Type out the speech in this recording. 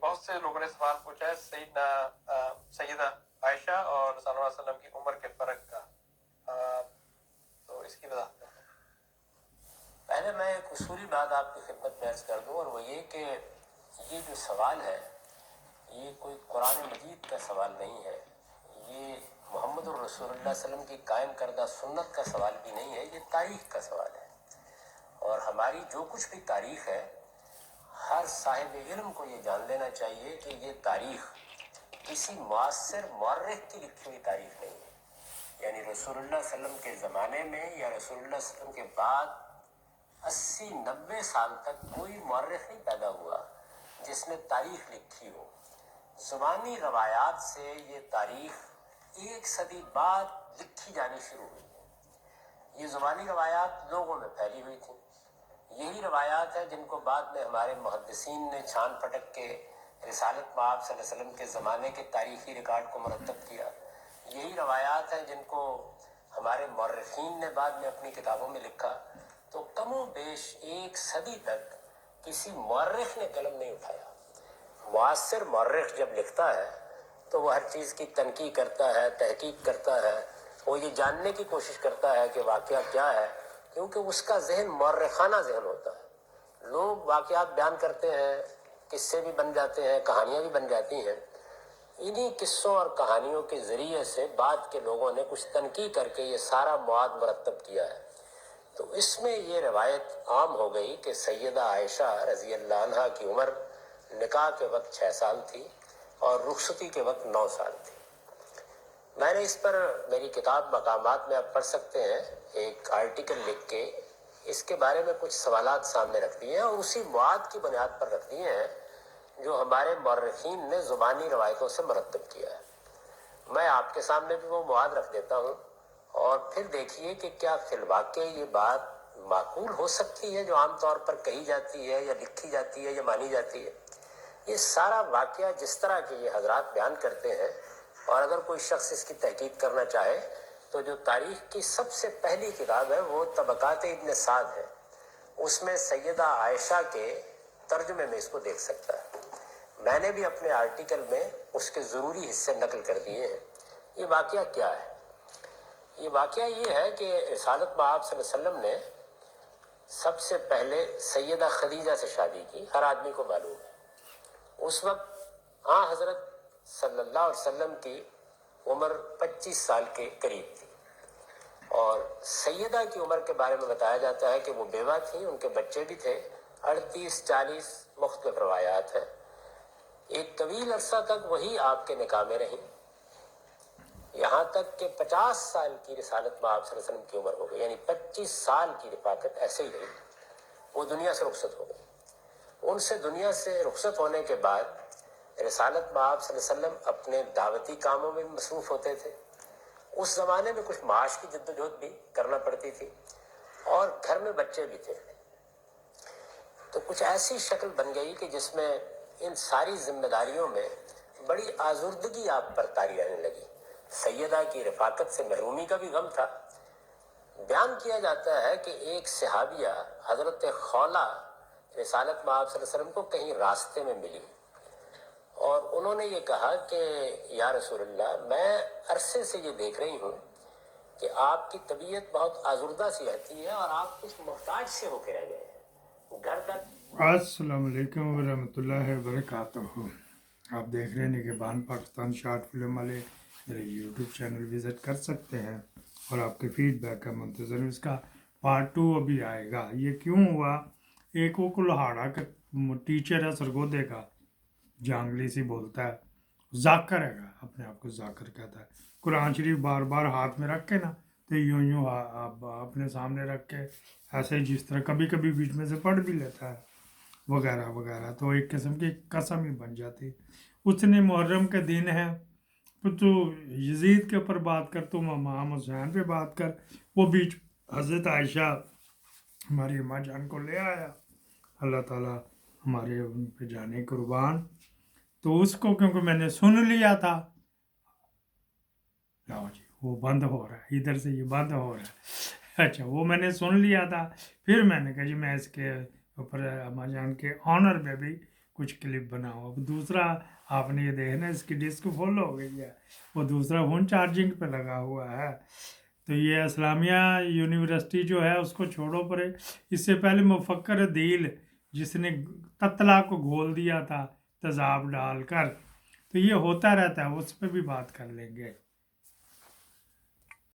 बहुत से लोगों ने सवाल पूछा है सैयदा आयशा और रसूलुल्लाह सल्लल्लाहु अलैहि वसल्लम की उम्र के फर्क का, तो इसकी वजाहत करें। पहले मैं एक उसूली बात आपकी खिदमत में अर्ज कर दूं, और वो ये कि ये जो सवाल है ये कोई कुरान मजीद का सवाल नहीं है, ये मोहम्मद रसूलुल्लाह सल्लल्लाहु अलैहि वसल्लम की कायम करदा सुन्नत का सवाल भी नहीं है, ये तारीख का सवाल है। और हमारी जो कुछ भी तारीख है, हर साहिब इल्म को ये जान लेना चाहिए कि ये तारीख किसी मुअस्सिर मौर्रिख की लिखी हुई तारीख नहीं है। यानी रसूलुल्लाह सल्लल्लाहु अलैहि वसल्लम के ज़माने में या रसूलुल्लाह सल्लल्लाहु अलैहि वसल्लम के बाद 80-90 साल तक कोई मौर्रिख नहीं पैदा हुआ जिसने तारीख लिखी हो। ज़ुबानी रवायात से ये तारीख 1 सदी बाद लिखी जानी शुरू हुई है। ये ज़ुबानी रवायात लोगों में फैली हुई थी। यही रवायात है जिनको बाद में हमारे मुहद्दिसीन ने छान पटक के रिसालत मआब सल्लल्लाहु अलैहि वसल्लम के ज़माने के तारीख़ी रिकॉर्ड को मुरतब किया। यही रवायात है जिनको हमारे मौर्रिखीन ने बाद में अपनी किताबों में लिखा। तो कमो बेश 1 सदी तक किसी मौर्रिख ने कलम नहीं उठाया। मुअस्सिर मौर्रिख जब लिखता है तो वो हर चीज़ की तनकीद करता है, तहकीक करता है, वो ये जानने की कोशिश करता है कि वाक़या क्या है, क्योंकि उसका जहन मौर्रिखाना जहन होता है। लोग वाक़यात बयान करते हैं, किस्से भी बन जाते हैं, कहानियाँ भी बन जाती हैं। इन्हीं किस्सों और कहानियों के ज़रिए से बाद के लोगों ने कुछ तनकीद करके ये सारा मवाद मुरतब किया है। तो इसमें ये रवायत आम हो गई कि सैयदा आयशा रज़ी अल्लाह अन्हा की उम्र निकाह के वक्त 6 साल थी और रुखसती के वक्त 9 साल थी। मैंने इस पर मेरी किताब मकामात में आप पढ़ सकते हैं, एक आर्टिकल लिख के इसके बारे में कुछ सवालात सामने रख दिए हैं और उसी मुआद की बुनियाद पर रख दिए हैं जो हमारे मौर्रिखीन ने ज़ुबानी रवायतों से मुरतब किया है। मैं आपके सामने भी वो मुआद रख देता हूँ और फिर देखिए कि क्या फिलवाक़े ये बात माकूल हो सकती है जो आम तौर पर कही जाती है या लिखी जाती है या मानी जाती है। ये सारा वाक़या जिस तरह के ये हजरात बयान करते हैं, और अगर कोई शख्स इसकी तहकीक करना चाहे तो जो तारीख़ की सबसे पहली किताब है वो तबक़ात इब्न साद है, उसमें सैयदा आयशा के तर्जुमे में इसको देख सकता है। मैंने भी अपने आर्टिकल में उसके ज़रूरी हिस्से नकल कर दिए हैं। ये वाक़या क्या है? ये वाक़या ये है कि रिसालत मआब सल्लल्लाहु अलैहि वसल्लम ने सबसे पहले सैयदा खदीजा से शादी की, हर आदमी को मालूम है। उस वक्त हाँ हज़रत सल्लल्लाहु अलैहि वसल्लम की उम्र 25 साल के करीब थी और सैयदा की उम्र के बारे में बताया जाता है कि वो बेवा थी, उनके बच्चे भी थे। 38-40 मुख्तलिफ रवायात हैं। एक तवील अरसा तक वही आपके निकाह में रही, यहाँ तक कि 50 साल की रिसालत मआब सल्लल्लाहु अलैहि वसल्लम की उम्र हो गई, यानी 25 साल की रफ़ाकत ऐसे ही रही। वो दुनिया से रुखसत हो गई। उनसे दुनिया से रुखसत होने के बाद रिसालत मआब सल्लल्लाहु अलैहि वसल्लम अपने दावती कामों में मसरूफ़ होते थे। उस ज़माने में कुछ माश की जद्दोजहद भी करना पड़ती थी और घर में बच्चे भी थे। तो कुछ ऐसी शक्ल बन गई कि जिसमें इन सारी जिम्मेदारियों में बड़ी आजुर्दगी आप पर तारी रहने लगी। सैयदा की रफ़ाकत से महरूमी का भी गम था। बयान किया जाता है कि एक सहाबिया हज़रत खौला रिसालत मआब सल्लल्लाहु अलैहि वसल्लम को कहीं रास्ते में मिली और उन्होंने ये कहा कि या रसूलल्लाह, मैं अरसे से ये देख रही हूँ कि आपकी तबीयत बहुत आजुर्दा सी रहती है और आप कुछ मोहताज से होके रह गए हैं घर तक। अस्सलाम वालेकुम वरहमतुल्लाहि वबरकातुहू। आप देख रहे हैं निगहबान पाकिस्तान शॉर्ट फिल्म वाले मेरे यूट्यूब चैनल विज़िट कर सकते हैं और आपके फीडबैक का मुंतज़र हूं। इसका पार्ट 2 अभी आएगा। ये क्यों हुआ? एक वो कुल्हाड़ा का टीचर है सरगोदे का, जांगली सी बोलता है, जाकर है, अपने आप को जाकर कहता है। कुरान शरीफ बार बार हाथ में रख के ना तो यूं यूं अपने सामने रख के ऐसे जिस तरह कभी कभी बीच में से पढ़ भी लेता है वगैरह वगैरह, तो एक किस्म की कसम ही बन जाती। उसने मुहर्रम के दिन है तो यजीद के ऊपर बात कर, तुम इमाम हुसैन पे बात कर। वो बीच हज़रत आयशा हमारी अम्मा जान को ले आया, अल्लाह ताला हमारे उन पे जाने कुर्बान। तो उसको क्योंकि मैंने सुन लिया था, लाओ जी वो बंद हो रहा है, इधर से ये बंद हो रहा है। अच्छा, वो मैंने सुन लिया था। फिर मैंने कहा जी मैं इसके ऊपर अम्मा जान के ऑनर में भी कुछ क्लिप बनाओ। अब दूसरा आपने ये देखना, इसकी डिस्क फुल हो गई है, वो दूसरा फ़ोन चार्जिंग पे लगा हुआ है। तो ये इस्लामिया यूनिवर्सिटी जो है उसको छोड़ो परे, इससे पहले मुफक्कर अदील जिसने ततला को घोल दिया था तेज़ाब डालकर, तो ये होता रहता है, उस पर भी बात कर लेंगे।